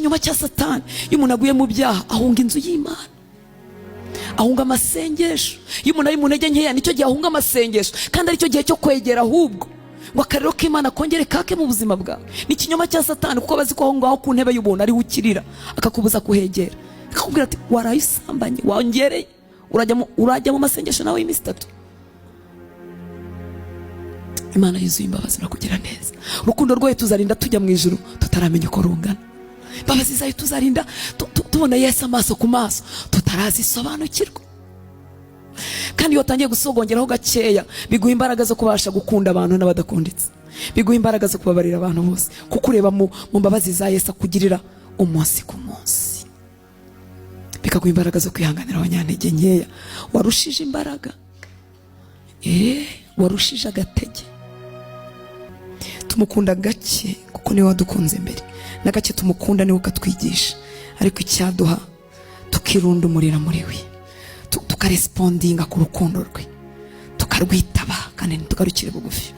ikinyoma cya Satani. Iyo umuntu aguye mu byaha ahunga inzu y'Imana, ahunga amasengesho. Iyo umuntu ari mu ntege nkeya nicyo gihe ahunga amasengesho, kandi aricyo gihe cyo kwegera ahubwo ngo akarero k'Imana kongere kake mu buzima bwawe. Ni ikinyoma cya Satani, kuko bazi ko aho ngaho ku ntebe y'ubuntu ari ukirira, akakubuza kuhegera, akakubwira ati warayisambanye, wongereye, urajya mu masengesho nawe y'iminsi 3. Imana yuzuye imbabazi no kugira neza. Urukundo rwayo tuzarinda tujya mu ijuru tutaramenya uko rungana. Imbabazi zayo tuzarinda tubona Yesu amaso ku maso tutarazisobanukirwa. Kandi iyo utangiye gusogongeraho gakeya, biguha imbaraga zo kubasha gukunda abantu n'abadakunditse, biguha imbaraga zo kubabarira abantu bose, kuko ureba mu mbabazi za Yesu akugirira umunsi ku munsi. Bikaguha imbaraga zo kwihanganira abanyantege nkeya warushije imbaraga, warushije agatege. Tumukunda gake kuko niwe wadukunze mbere, na gake tumukunda niwe ukatwigisha. Ariko icyaduha tukirunda umurira muri we, tukarespondinga ku rukundo rwe, tukarwitaba kandi ntitugarukire bugufi.